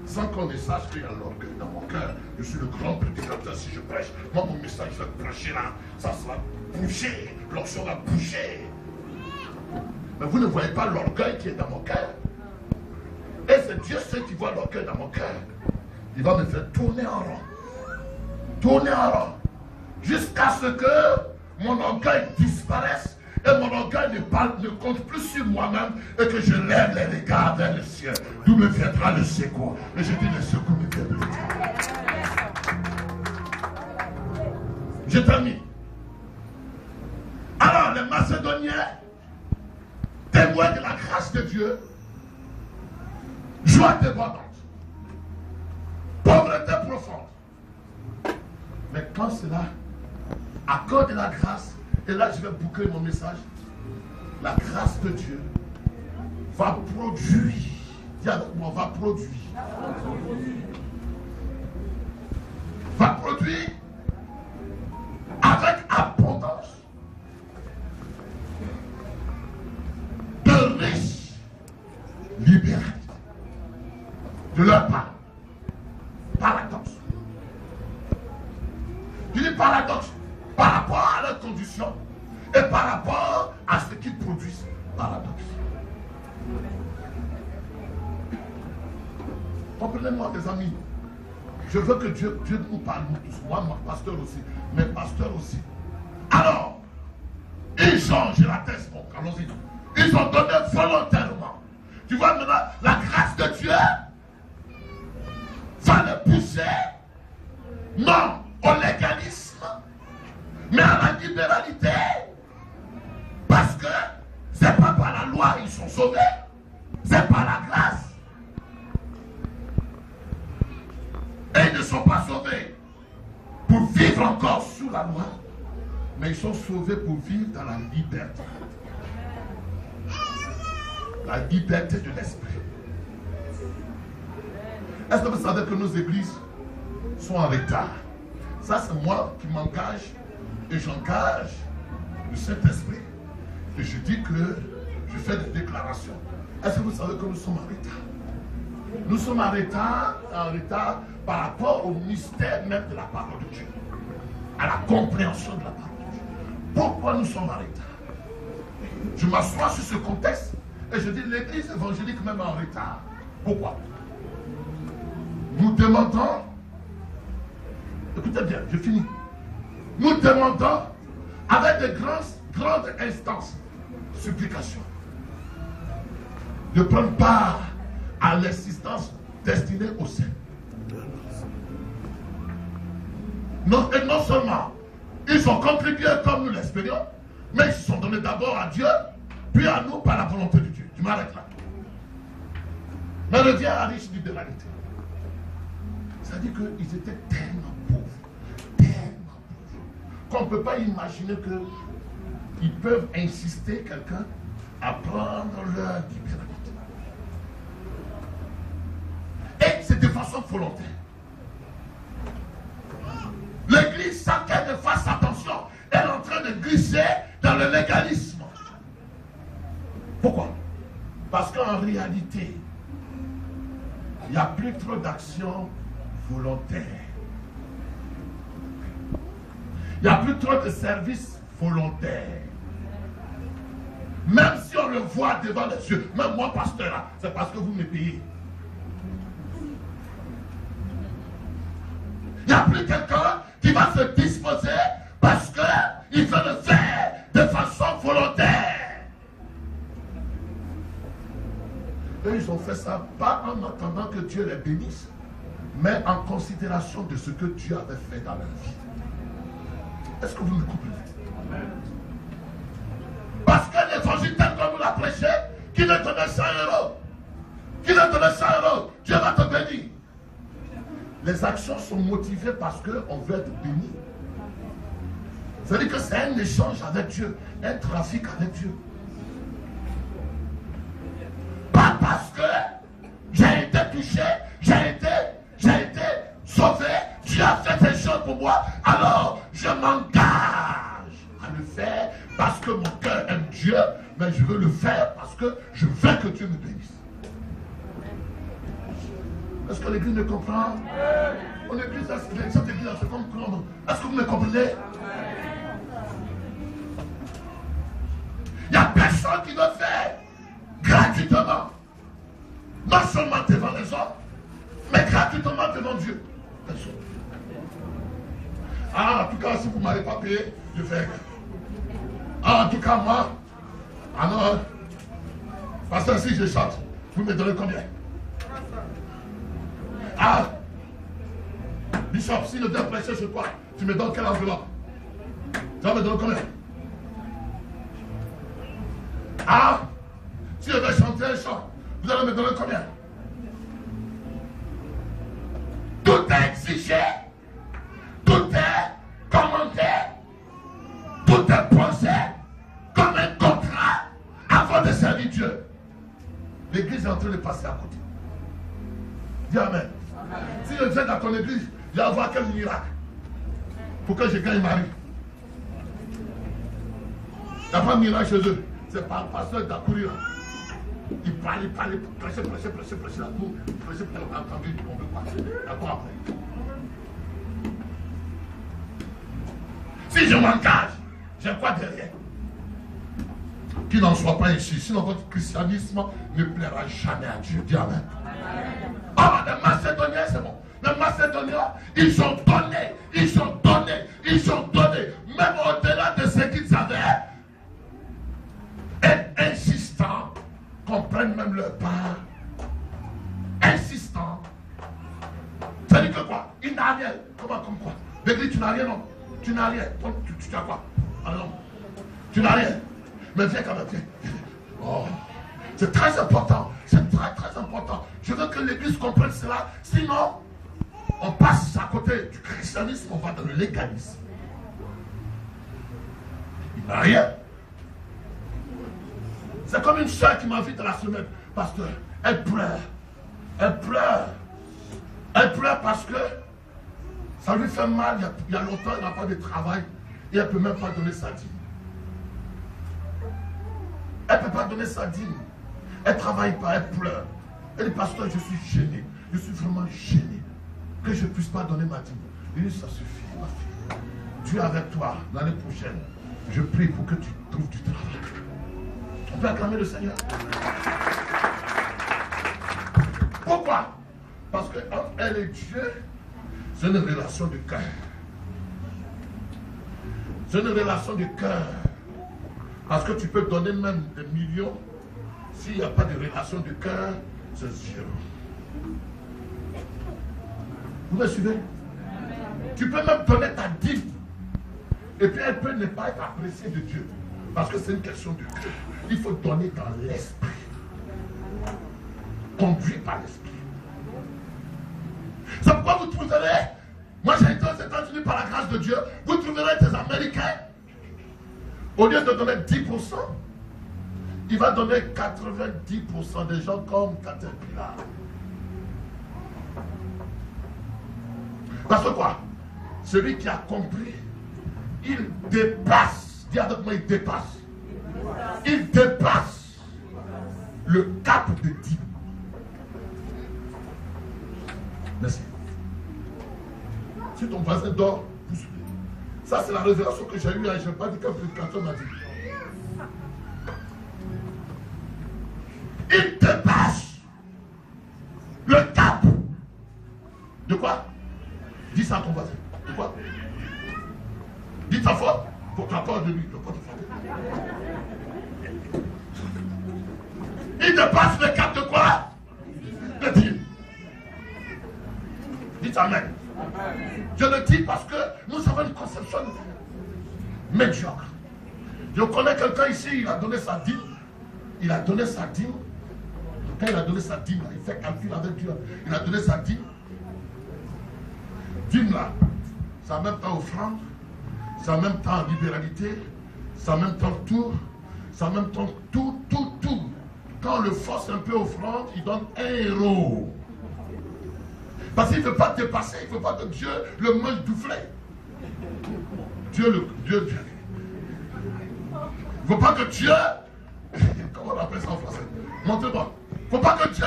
Sans qu'on ne sache qu'il y a l'orgueil dans mon cœur. Je suis le grand prédicateur si je prêche. Moi, mon message va prêcher là. Ça va bouger. L'onction va bouger. Mais vous ne voyez pas l'orgueil qui est dans mon cœur. Et c'est Dieu seul qui voit l'orgueil dans mon cœur. Il va me faire tourner en rond. Tourner en rond. Jusqu'à ce que mon orgueil disparaisse. Et mon orgueil ne compte plus sur moi-même. Et que je lève les regards vers le ciel. D'où me viendra le secours. Et je dis le secours me vient de Dieu. Je termine. Alors les Macédoniens, témoins de la grâce de Dieu, joie débordante, pauvreté profonde. Mais quand cela accorde la grâce, et là je vais boucler mon message, la grâce de Dieu va produire, dis avec moi, va produire avec abondance de riches libertés de leur part. Paradoxe. Je dis paradoxe par rapport à leur condition et par rapport à ce qu'ils produisent. Paradoxe. Comprenez-moi, mes amis. Je veux que Dieu nous parle, nous tous. Moi, pasteur aussi. Mes pasteurs aussi. Alors, ils ont, j'ai la thèse, bon, allons-y. Ils ont donné volontairement. Tu vois maintenant, la grâce de Dieu va les pousser, non au légalisme, mais à la libéralité. Parce que c'est pas par la loi ils sont sauvés, c'est par la grâce. Et ils ne sont pas sauvés pour vivre encore sous la loi, mais ils sont sauvés pour vivre dans la liberté. La liberté de l'esprit. Est-ce que vous savez que nos églises sont en retard? Ça, c'est moi qui m'engage et j'engage le Saint-Esprit. Et je dis que je fais des déclarations. Est-ce que vous savez que nous sommes en retard? Nous sommes en retard par rapport au mystère même de la parole de Dieu, à la compréhension de la parole de Dieu. Pourquoi nous sommes en retard? Je m'assois sur ce contexte et je dis l'église évangélique même en retard. Pourquoi? Nous demandons, écoutez bien, je finis. Nous demandons avec de grandes instances, supplications, de prendre part à l'assistance destinée au saints. Et non seulement ils ont contribué comme nous l'espérions, mais ils se sont donnés d'abord à Dieu, puis à nous par la volonté de Dieu. Je m'arrête là. Mais reviens à la riche libéralité. C'est-à-dire qu'ils étaient tellement pauvres, qu'on ne peut pas imaginer qu'ils peuvent insister quelqu'un à prendre leur libéralité. Et c'est de façon volontaire. L'église, sans qu'elle ne fasse attention, elle est en train de glisser dans le légalisme. Pourquoi? Parce qu'en réalité, il n'y a plus trop d'actions volontaires. Il n'y a plus trop de services volontaires. Même si on le voit devant les yeux, même moi, pasteur, là, c'est parce que vous me payez. Il n'y a plus quelqu'un qui va se disposer parce qu'il veut le faire de façon volontaire. Eux, ils ont fait ça pas en attendant que Dieu les bénisse, mais en considération de ce que Dieu avait fait dans leur vie. Est-ce que vous me comprenez? Parce que l'évangile tel qu'on nous l'a prêché, qui ne donnait 100 euros, Dieu va te bénir. Les actions sont motivées parce qu'on veut être béni. C'est-à-dire que c'est un échange avec Dieu, un trafic avec Dieu. Pas parce que j'ai été touché, j'ai été sauvé, Dieu a fait des choses pour moi, alors je m'engage à le faire parce que mon cœur aime Dieu, mais je veux le faire parce que je veux que Dieu me bénisse. Est-ce que l'église me comprend? On église, cette église se comprend. Est-ce que vous me comprenez? Il n'y a personne qui le fait gratuitement. Non seulement devant les hommes, mais gratuitement devant Dieu. Personne. Ah, en tout cas, si vous ne m'avez pas payé, je fais. Ah, en tout cas, moi, alors, parce que si je chante, vous me donnez combien? Ah, Bishop, si je dois prêcher chez toi, tu me donnes quelle enveloppe? Tu vas me donner combien? Ah, si je vais chanter un chant, vous allez me donner combien? Tout est exigé, tout est commandé, tout est pensé comme un contrat avant de servir Dieu. L'église est en train de passer à côté. Dis Amen. Si je viens dans ton église, je vais avoir quel miracle pour que je gagne Marie. Il n'y a pas de miracle chez eux. C'est pas le pasteur d'Akouria. Il parle, prêcher la tour, prêcher, entendu, on peut pas. D'accord après. Si je m'engage, j'ai quoi derrière? Qu'il n'en soit pas ici, sinon votre christianisme ne plaira jamais à Dieu. Dis Amen. Ah, les Macédoniens, c'est bon. Les Macédoniens, ils ont donné, même au-delà de ce qu'ils avaient, et insistant qu'on prenne même leur part. Insistant. Ça dit que quoi? Il n'a rien. Comment, comme quoi? L'église, tu n'as rien, non? Tu n'as rien. Tu as quoi? Ah non. Tu n'as rien. Mais viens quand même, viens. Oh. C'est très important. C'est très, très important. Je veux que l'église comprenne cela. Sinon, on passe à côté du christianisme, on va dans le légalisme. Il n'a rien. C'est comme une soeur qui m'invite à la semaine. Pasteur, elle pleure. Elle pleure. Elle pleure parce que ça lui fait mal. Il y a longtemps, elle n'a pas de travail. Et elle ne peut même pas donner sa dîme. Elle ne peut pas donner sa dîme. Elle ne travaille pas, elle pleure. Elle dit, pasteur, je suis gêné. Je suis vraiment gêné. Que je ne puisse pas donner ma dîme. Il dit, ça suffit, ma fille. Dieu est avec toi l'année prochaine. Je prie pour que tu trouves du travail. On peut acclamer le Seigneur. Pourquoi? Parce que entre elle et Dieu, c'est une relation de cœur. C'est une relation de cœur. Parce que tu peux donner même des millions. S'il n'y a pas de relation de cœur, c'est zéro. Vous me suivez? Tu peux même donner ta dîme. Et puis elle peut ne pas être appréciée de Dieu. Parce que c'est une question de cœur. Il faut donner dans l'esprit. Conduit par l'esprit. C'est pourquoi vous trouverez, moi j'ai été aux États-Unis par la grâce de Dieu, vous trouverez des Américains, au lieu de donner 10%, il va donner 90% des gens comme Caterpillar. Parce que quoi? Celui qui a compris, il dépasse. Dis avec moi, il dépasse. Il dépasse le cap de 10. Merci. Si ton voisin dort, pousse-le. Ça, c'est la révélation que j'ai eue. Je n'ai pas dit qu'un prédicateur m'a dit. Il dépasse le cap. De quoi? Dis ça à ton voisin. De quoi? Dis ta foi. Pour ta peur de lui. De quoi te frapper? Il dépasse le cap de quoi? De Dieu. Dites Amen. Je le dis parce que nous avons une conception médiocre. Je connais quelqu'un ici, il a donné sa dîme. Il a donné sa dîme. Quand il a donné sa dîme, il fait calcul avec Dieu. Il a donné sa dîme. Dîme là, c'est en même temps offrande, c'est en même temps libéralité, c'est en même temps tout, c'est en même temps tout. Quand on le force un peu offrande, il donne 1 euro. Parce qu'il ne veut pas dépasser, il ne veut pas que Dieu le mange doufflé. Dieu. Il ne veut pas que Dieu. Comment on appelle ça en français? Montrez-moi. Il ne faut pas que Dieu